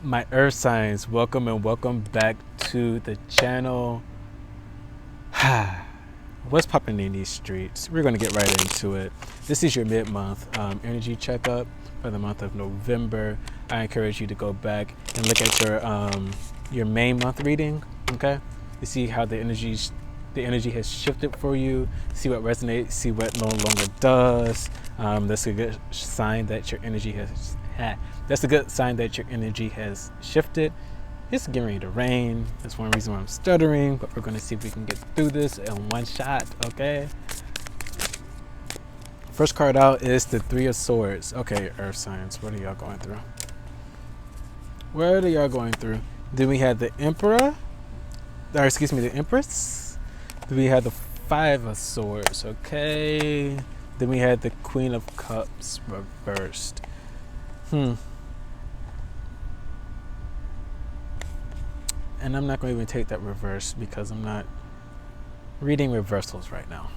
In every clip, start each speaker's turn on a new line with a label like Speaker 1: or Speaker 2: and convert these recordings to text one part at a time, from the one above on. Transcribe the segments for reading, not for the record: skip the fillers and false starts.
Speaker 1: My earth signs, welcome and welcome back to the channel. What's popping in these streets? We're going to get right into it. This is your mid-month energy checkup for the month of November. I encourage you to go back and look at your main month reading, okay? To see how the energy has shifted for you, see what resonates, see what no longer does. That's a good sign that your energy has That's a good sign that your energy has shifted. It's getting ready to rain. That's one reason why I'm stuttering, but we're going to see if we can get through this in one shot, okay? First card out is the Three of Swords. Okay, Earth signs, what are y'all going through? What are y'all going through? Then we had the Emperor, or excuse me, the Empress. Then we had the Five of Swords, okay? Then we had the Queen of Cups reversed. And I'm not going to even take that reverse because I'm not reading reversals right now.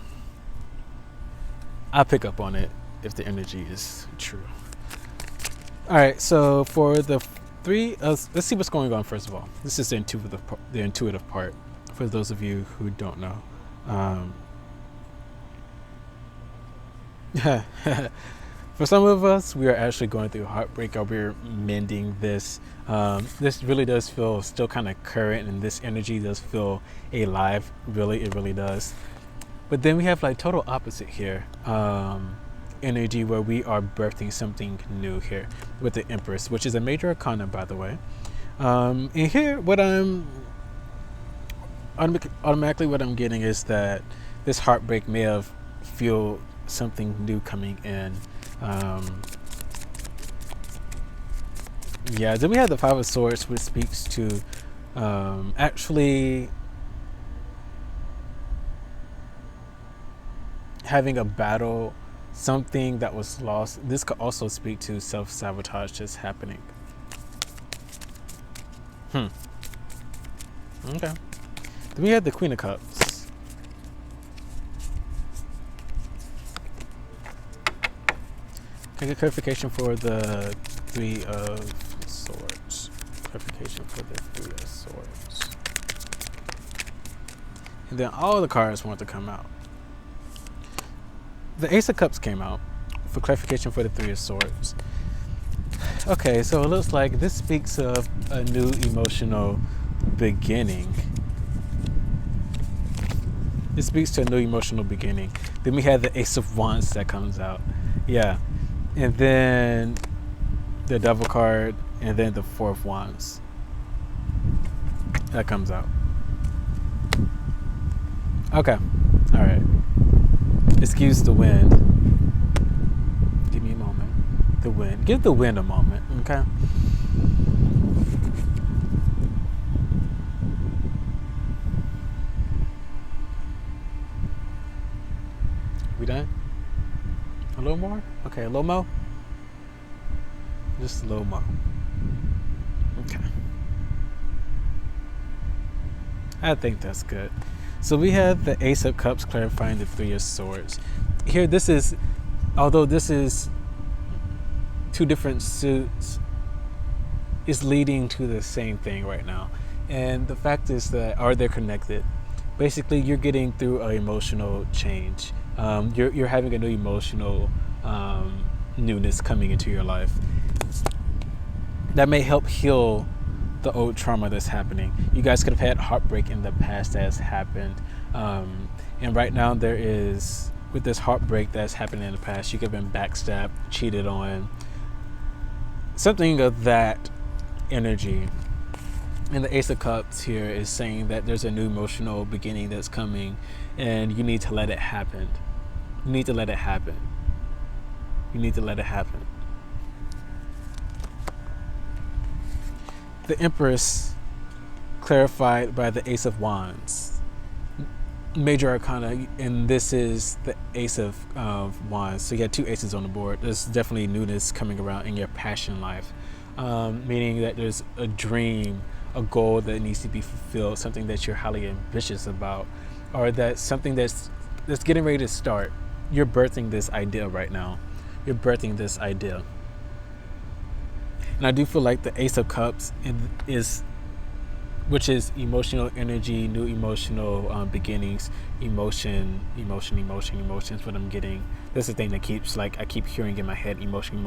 Speaker 1: I'll pick up on it if the energy is true. All right, so for the let's see what's going on first of all. This is the intuitive part for those of you who don't know. For some of us, we are actually going through heartbreak, or we're mending this. This really does feel still kind of current, and this energy does feel alive. Really, it really does. But then we have like total opposite here. Energy where we are birthing something new here with the Empress, which is a major arcana, by the way. And here, what I'm automatically what I'm getting is that this heartbreak may have feel something new coming in. Yeah, then we have the Five of Swords, which speaks to actually having a battle, something that was lost. This could also speak to self-sabotage just happening. Okay. Then we have the Queen of Cups. Can I get clarification for the Three of Swords? Clarification for the Three of Swords. And then all the cards want to come out. The Ace of Cups came out for clarification for the Three of Swords. Okay, so it looks like this speaks of a new emotional beginning. It speaks to a new emotional beginning. Then we have the Ace of Wands that comes out. Yeah. And then the Devil card, and then the Four of Wands that comes out. Okay. All right. Excuse the wind. Give me a moment. The wind. Give the wind a moment, okay? We done? A little more? Okay, a little more? Just a little more. Okay. I think that's good. So we have the Ace of Cups clarifying the Three of Swords. Here, although this is two different suits, is leading to the same thing right now. And the fact is that, are they connected? Basically, you're getting through an emotional change. You're having a new emotional newness coming into your life. That may help heal the old trauma that's happening. You guys could have had heartbreak in the past that has happened. And right now there is, with this heartbreak that's happened in the past, you could have been backstabbed, cheated on, something of that energy. And the Ace of Cups here is saying that there's a new emotional beginning that's coming, and you need to let it happen. You need to let it happen. You need to let it happen. The Empress clarified by the Ace of Wands. Major Arcana, and this is the Ace of Wands. So you had two aces on the board. There's definitely newness coming around in your passion life. Meaning that there's a dream, a goal that needs to be fulfilled, something that you're highly ambitious about, or that something that's getting ready to start. You're birthing this idea right now. You're birthing this idea. And I do feel like the Ace of Cups is, which is emotional energy, new emotional beginnings, emotions. What I'm getting. This is the thing that keeps, like, I keep hearing in my head: emotion,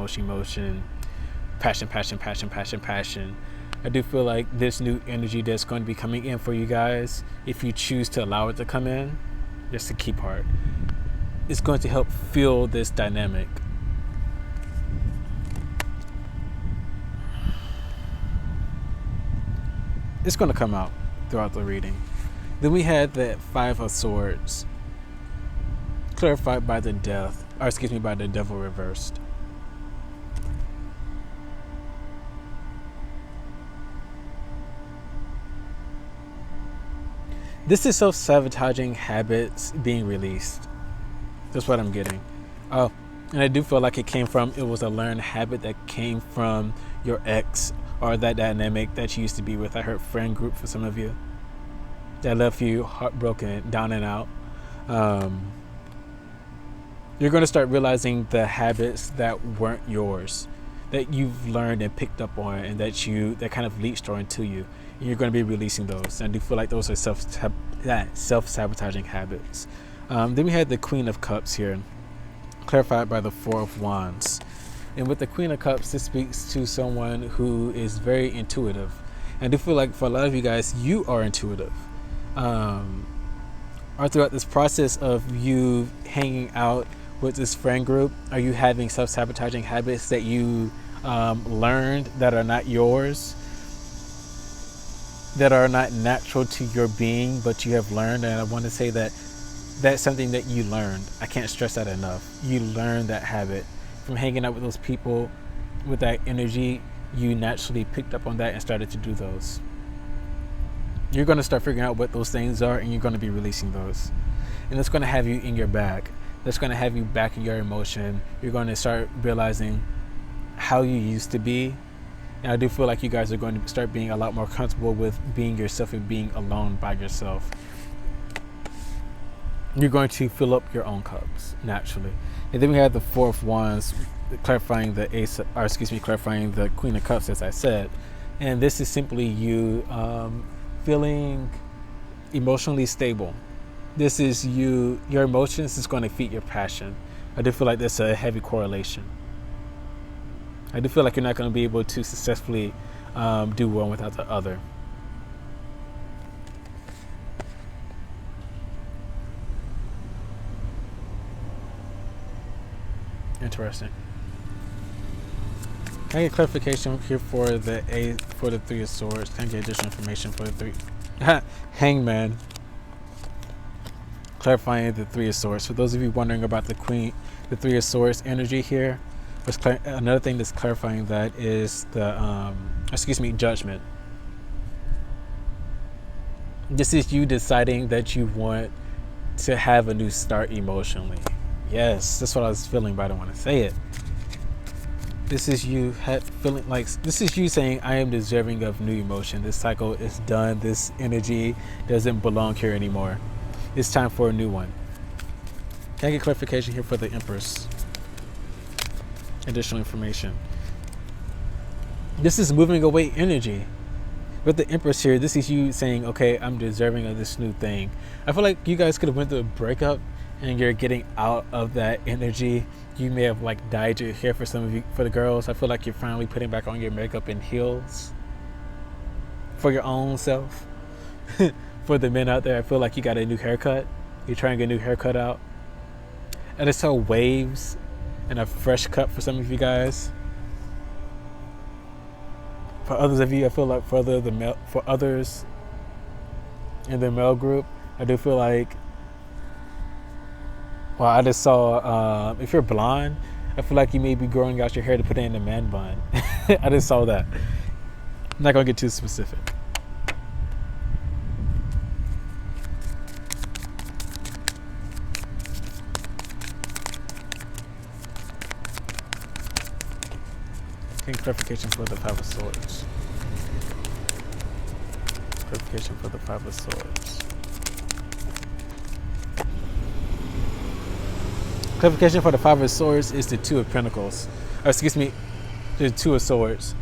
Speaker 1: passion. I do feel like this new energy that's going to be coming in for you guys, if you choose to allow it to come in, just the key part, is going to help fuel this dynamic. It's going to come out throughout the reading. Then we had the Five of Swords, clarified by the by the Devil reversed. This is self-sabotaging habits being released. That's what I'm getting. Oh, and I do feel like it was a learned habit that came from your ex, or that dynamic that you used to be with. I heard friend group for some of you. That left you heartbroken, down and out. You're going to start realizing the habits that weren't yours, that you've learned and picked up on, and that kind of leached onto you. And you're going to be releasing those. And I do feel like those are self-sabotaging habits. Then we had the Queen of Cups here, clarified by the Four of Wands. And with the Queen of Cups, this speaks to someone who is very intuitive. And I do feel like for a lot of you guys, you are intuitive. Or throughout this process of you hanging out with this friend group, are you having self-sabotaging habits that you learned that are not yours, that are not natural to your being, but you have learned? And I want to say that that's something that you learned. I can't stress that enough. You learned that habit from hanging out with those people with that energy. You naturally picked up on that and started to do those. You're going to start figuring out what those things are, and you're going to be releasing those. And it's going to have you in your bag. That's going to have you back in your emotion. You're going to start realizing how you used to be. And I do feel like you guys are going to start being a lot more comfortable with being yourself and being alone by yourself. You're going to fill up your own cups naturally. And then we have the Four of Wands, clarifying the clarifying the Queen of Cups, as I said. And this is simply you feeling emotionally stable. This is you, your emotions is going to feed your passion. I do feel like there's a heavy correlation. I do feel like you're not going to be able to successfully do one without the other. Interesting. Can I get clarification here for the Three of Swords? Can I get additional information for the three? Hangman. Clarifying the Three of Swords. For those of you wondering about the Three of Swords energy here, another thing that's clarifying that is the Judgment. This is you deciding that you want to have a new start emotionally. Yes, that's what I was feeling, but I don't want to say it. This is you feeling like, this is you saying, I am deserving of new emotion. This cycle is done. This energy doesn't belong here anymore. It's time for a new one. Can I get clarification here for the Empress? Additional information. This is moving away energy. With the Empress here, this is you saying, okay, I'm deserving of this new thing. I feel like you guys could have went through a breakup and you're getting out of that energy. You may have like dyed your hair for some of you. For the girls, I feel like you're finally putting back on your makeup and heels for your own self. For the men out there, I feel like you got a new haircut. You're trying to get a new haircut out. And it's so waves and a fresh cut for some of you guys. For others of you, I feel like for others in the male group, I do feel like, well, I just saw, if you're blonde, I feel like you may be growing out your hair to put it in a man bun. I just saw that. I'm not going to get too specific. Clarification for the Five of Swords. Clarification for the Five of Swords. Clarification for the Five of Swords is the Two of Pentacles. Or excuse me, the Two of Swords.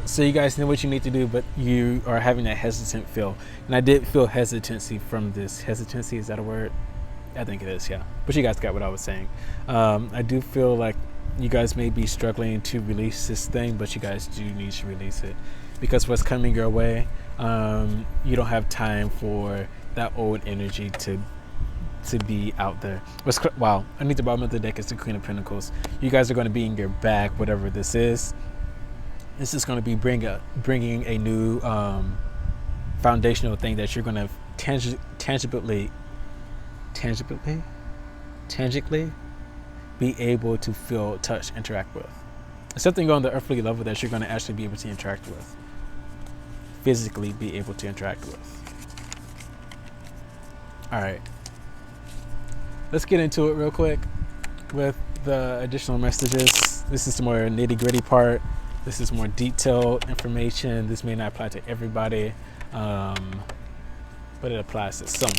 Speaker 1: So you guys know what you need to do, but you are having that hesitant feel. And I did feel hesitancy from this. Hesitancy, is that a word? I think it is, yeah. But you guys got what I was saying. I do feel like you guys may be struggling to release this thing, but you guys do need to release it. Because what's coming your way, you don't have time for that old energy to be out there. Wow, underneath the bottom of the deck is the Queen of Pentacles. You guys are going to be in your bag, whatever this is. This is going to be bringing a new foundational thing that you're going to tangibly be able to feel, touch, interact with. It's something on the earthly level that you're going to actually be able to interact with. Physically be able to interact with. All right. Let's get into it real quick with the additional messages. This is the more nitty-gritty part. This is more detailed information. This may not apply to everybody, but it applies to someone.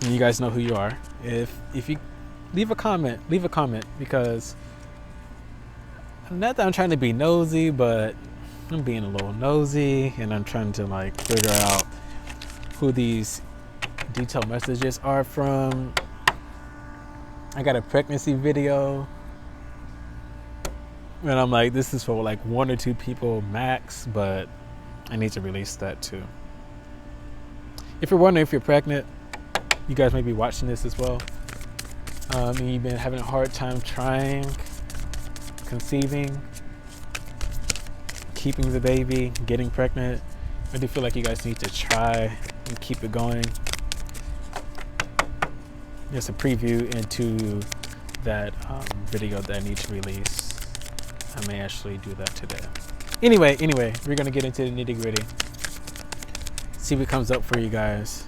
Speaker 1: And you guys know who you are. If you leave a comment, because not that I'm trying to be nosy, but I'm being a little nosy, and I'm trying to like figure out who these detailed messages are from. I got a pregnancy video, and I'm like, this is for like 1 or 2 people max, but I need to release that too. If you're wondering if you're pregnant, you guys may be watching this as well, and you've been having a hard time trying, conceiving, keeping the baby, getting pregnant. I do feel like you guys need to try and keep it going. Just a preview into that video that I need to release. I may actually do that today. Anyway, we're gonna get into the nitty-gritty. See what comes up for you guys.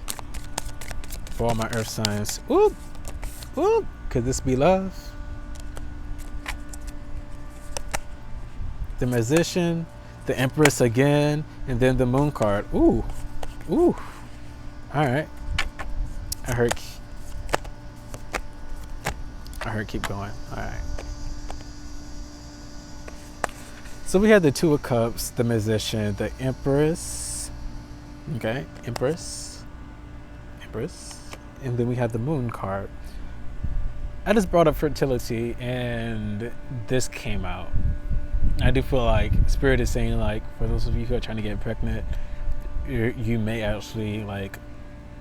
Speaker 1: For all my earth signs. Whoop! Whoop! Could this be love? The Magician, the Empress again, and then the Moon card. Ooh. Ooh. Alright. I heard keep going. Alright. So we had the Two of Cups, the Magician, the Empress. Okay, Empress. And then we have the Moon card. I just brought up fertility, and this came out. I do feel like Spirit is saying, like, for those of you who are trying to get pregnant, you may actually like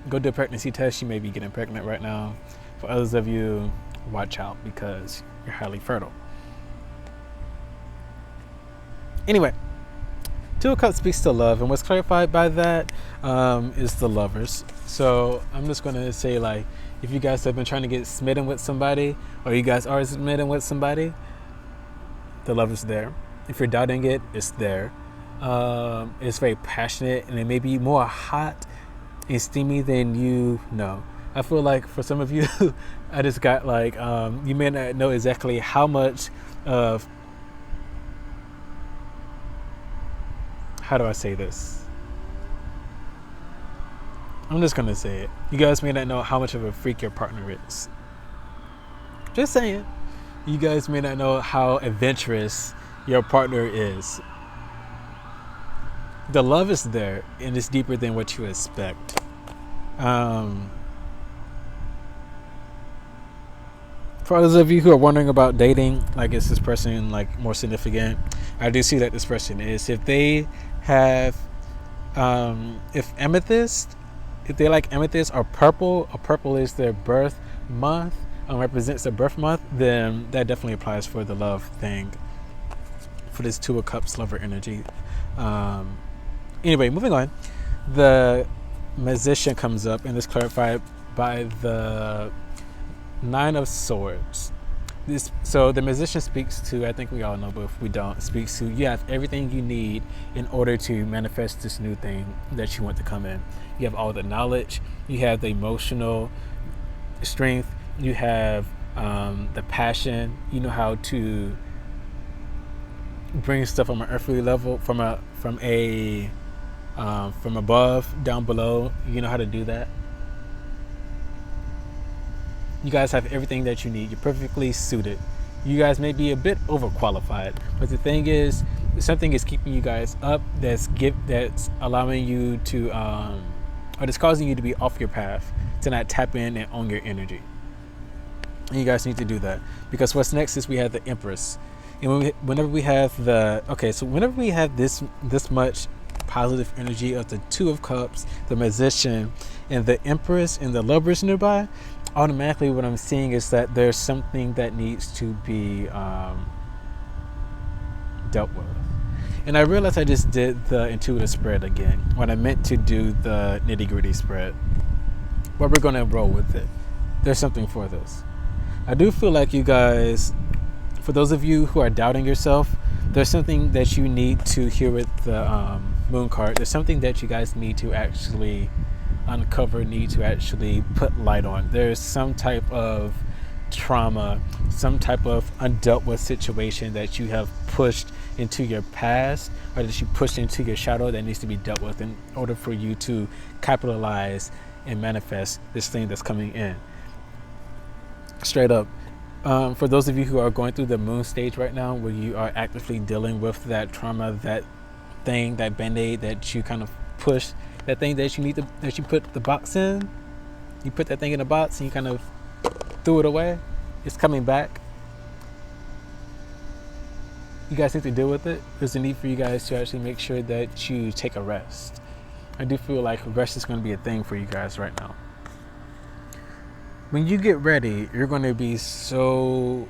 Speaker 1: go do a pregnancy test. You may be getting pregnant right now. For others of you, watch out because you're highly fertile. Anyway, Two of Cups speaks to love, and what's clarified by that is the Lovers. So I'm just going to say, like, if you guys have been trying to get smitten with somebody, or you guys are smitten with somebody, the love is there. If you're doubting it, it's there. It's very passionate, and it may be more hot and steamy than you know. I feel like for some of you, I just got like, you may not know exactly how much of, how do I say this? I'm just gonna say it. You guys may not know how much of a freak your partner is. Just saying. You guys may not know how adventurous your partner is. The love is there, and it's deeper than what you expect. For those of you who are wondering about dating, like, is this person like more significant? I do see that this person is. If they have, if they like amethyst or purple is their birth month, represents their birth month, then that definitely applies for the love thing, for this Two of Cups lover energy. Anyway, moving on. The Magician comes up, and is clarified by the Nine of Swords. So the Magician speaks to, I think we all know, but if we don't, speaks to, you have everything you need in order to manifest this new thing that you want to come in. You have all the knowledge, you have the emotional strength, you have the passion, you know how to bring stuff from an earthly level, from above down below. You know how to do that. You guys have everything that you need. You're perfectly suited. You guys may be a bit overqualified, but the thing is something is keeping you guys up, that's allowing you to or that's causing you to be off your path, to not tap in and own your energy. And you guys need to do that, because what's next is we have the Empress. And whenever we have whenever we have this much positive energy of the Two of Cups, the Magician, and the Empress and the Lovers nearby, automatically what I'm seeing is that there's something that needs to be dealt with. And I realized I just did the intuitive spread again when I meant to do the nitty-gritty spread. But we're going to roll with it. There's something for this. I do feel like you guys, for those of you who are doubting yourself, there's something that you need to hear with the Moon card. There's something that you guys need to actually uncover, need to actually put light on. There's some type of trauma, some type of undealt with situation that you have pushed into your past, or that you pushed into your shadow, that needs to be dealt with in order for you to capitalize and manifest this thing that's coming in. Straight up. For those of you who are going through the moon stage right now, where you are actively dealing with that trauma, that thing, that band-aid that you kind of push, that thing that you put the box in, you put that thing in a box and you kind of threw it away, it's coming back. You guys need to deal with it. There's a need for you guys to actually make sure that you take a rest. I do feel like rest is going to be a thing for you guys right now. When you get ready, you're going to be so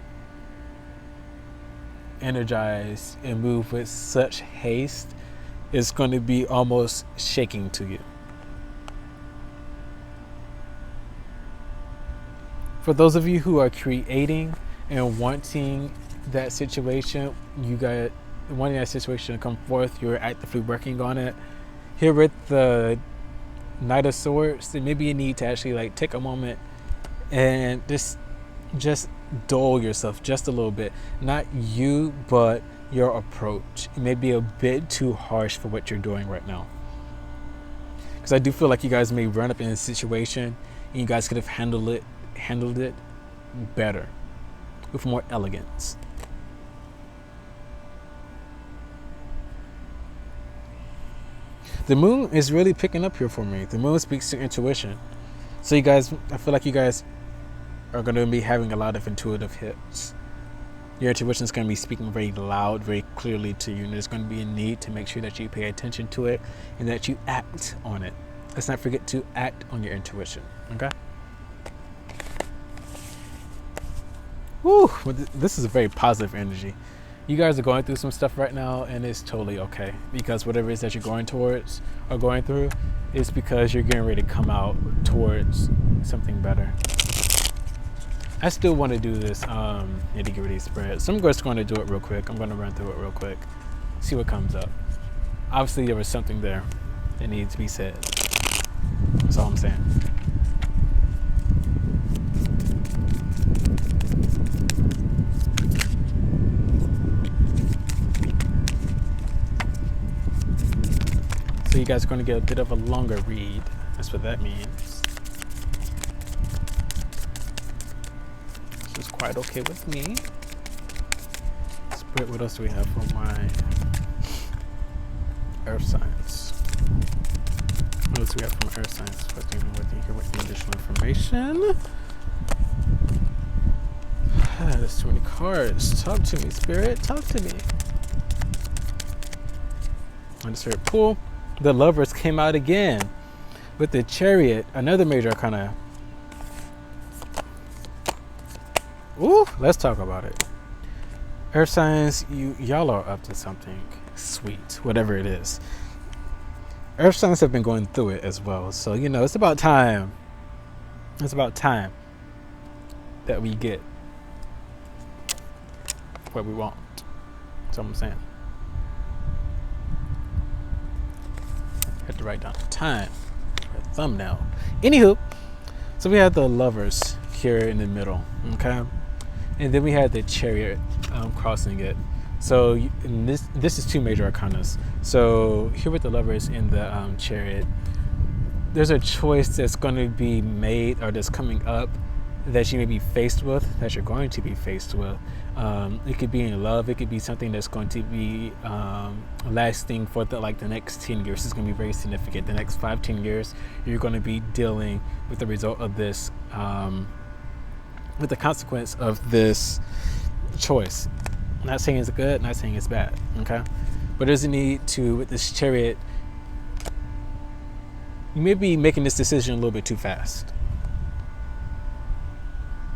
Speaker 1: energized and move with such haste, it's going to be almost shaking to you. For those of you who are creating and wanting that situation, wanting that situation to come forth, you're actively working on it. Here with the Knight of Swords, there may be a need to actually take a moment and just dull yourself just a little bit. Not you, but your approach. It may be a bit too harsh for what you're doing right now, because I do feel like you guys may run up in a situation and you guys could have handled it better, with more elegance. The moon is really picking up here for me. The moon speaks to intuition. So you guys, I feel like you guys are going to be having a lot of intuitive hits. Your intuition is going to be speaking very loud, very clearly to you. And there's going to be a need to make sure that you pay attention to it and that you act on it. Let's not forget to act on your intuition. Okay? Woo! This is a very positive energy. You guys are going through some stuff right now, and it's totally okay, because whatever it is that you're going towards or going through is because you're getting ready to come out towards something better. I still want to do this nitty-gritty spread, so I'm just going to do it real quick. I'm going to run through it real quick, see what comes up. Obviously, there was something there that needs to be said. That's all I'm saying. So you guys are going to get a bit of a longer read. That's what that means. This is quite okay with me. Spread, what else do we have for my earth signs? What else do we have for my earth signs? What do you hear with the additional information? There's too many cards. Talk to me, Spirit. Talk to me. On the Spirit pool, the Lovers came out again with the Chariot, another major arcana. Ooh, let's talk about it. Earth signs, y'all are up to something sweet, whatever it is. Earth signs have been going through it as well, so it's about time. It's about time that we get what we want. That's what I'm saying. Had to write down the time for a thumbnail. Anywho, so we had the Lovers here in the middle, okay, and then we had the Chariot crossing it. So this is two major arcanas. So here with the Lovers in the Chariot, there's a choice that's going to be made, or that's coming up, that you may be faced with, that you're going to be faced with. It could be in love. It could be something that's going to be lasting for the next 10 years. It's going to be very significant. The next 5-10 years, you're going to be dealing with the result of this, with the consequence of this choice. Not saying it's good, not saying it's bad, okay? But there's a need to, with this Chariot, you may be making this decision a little bit too fast.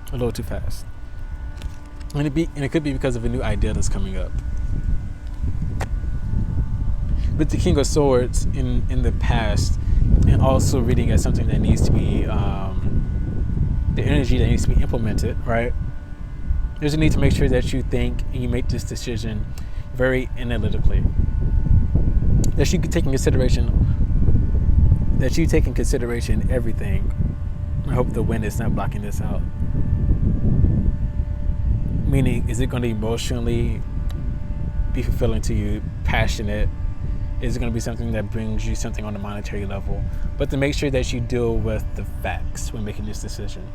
Speaker 1: A little too fast. And it could be because of a new idea that's coming up. With the King of Swords in the past, and also reading as something that needs to be, the energy that needs to be implemented, right? There's a need to make sure that you think and you make this decision very analytically. That you take in consideration everything. I hope the wind is not blocking this out. Meaning, is it going to emotionally be fulfilling to you, passionate? Is it going to be something that brings you something on a monetary level? But to make sure that you deal with the facts when making this decision.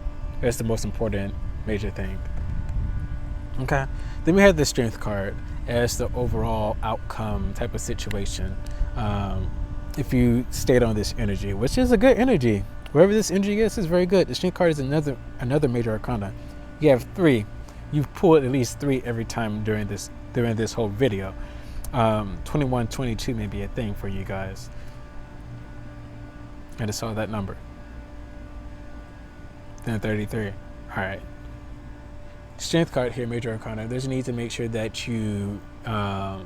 Speaker 1: That's the most important major thing. Okay. Then we have the Strength card as the overall outcome type of situation. If you stayed on this energy, which is a good energy. Wherever this energy is very good. The Strength card is another major arcana. You have 3. You've pulled at least 3 every time during this whole video. 21, 22 may be a thing for you guys. I just saw that number. Then 33. All right. Strength card here, major arcana. There's a need to make sure that you have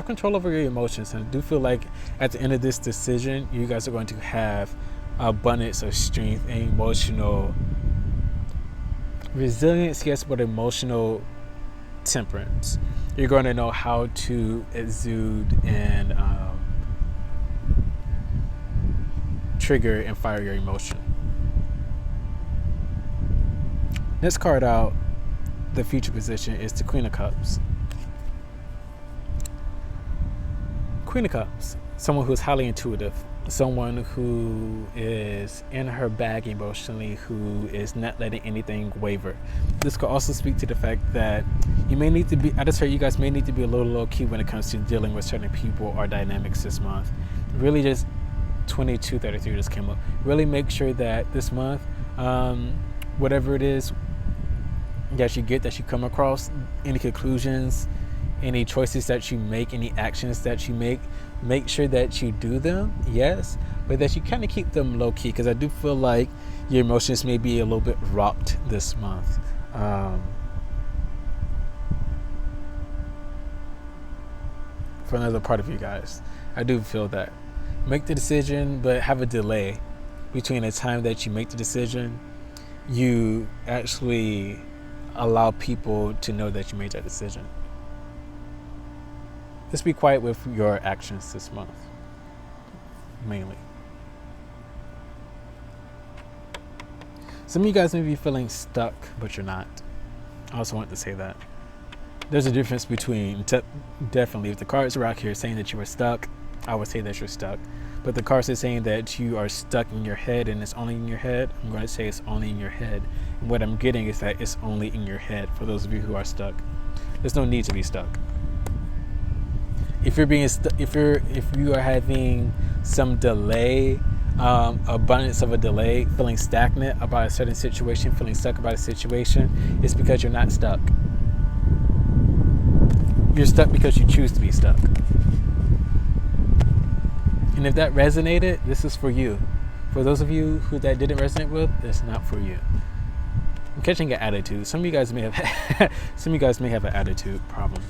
Speaker 1: control over your emotions. And I do feel like at the end of this decision, you guys are going to have abundance of strength and emotional resilience, yes, but emotional temperance. You're going to know how to exude and trigger and fire your emotion. Next card out, the future position, is the Queen of Cups. Queen of Cups, someone who's highly intuitive, someone who is in her bag emotionally, who is not letting anything waver. This could also speak to the fact that you may need to be, I just heard you guys may need to be a little low key when it comes to dealing with certain people or dynamics this month. Really just 2233 just came up. Really make sure that this month, whatever it is that you come across, any conclusions, any choices that you make, any actions that you make sure that you do them, yes, but that you kind of keep them low key, because I do feel like your emotions may be a little bit rocked this month. For another part of you guys, I do feel that. Make the decision, but have a delay between the time that you make the decision. You actually allow people to know that you made that decision. Just be quiet with your actions this month, mainly. Some of you guys may be feeling stuck, but you're not. I also want to say that. There's a difference between, definitely, if the cards are out here saying that you are stuck, I would say that you're stuck. But the cards are saying that you are stuck in your head and it's only in your head. I'm going to say it's only in your head. And what I'm getting is that it's only in your head for those of you who are stuck. There's no need to be stuck. If you're being if you are having some delay, abundance of a delay, feeling stagnant about a certain situation, feeling stuck about a situation, it's because you're not stuck. You're stuck because you choose to be stuck. And if that resonated, this is for you. For those of you who that didn't resonate with, it's not for you. I'm catching an attitude. Some of you guys may have an attitude problem.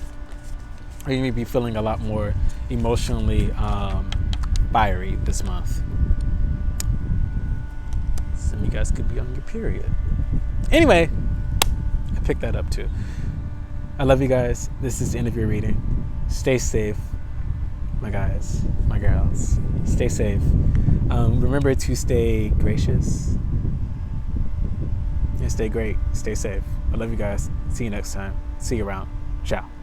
Speaker 1: Or you may be feeling a lot more emotionally fiery this month. Some of you guys could be on your period. Anyway, I picked that up too. I love you guys. This is the end of your reading. Stay safe, my guys, my girls. Stay safe. Remember to stay gracious and stay great. Stay safe. I love you guys. See you next time. See you around. Ciao.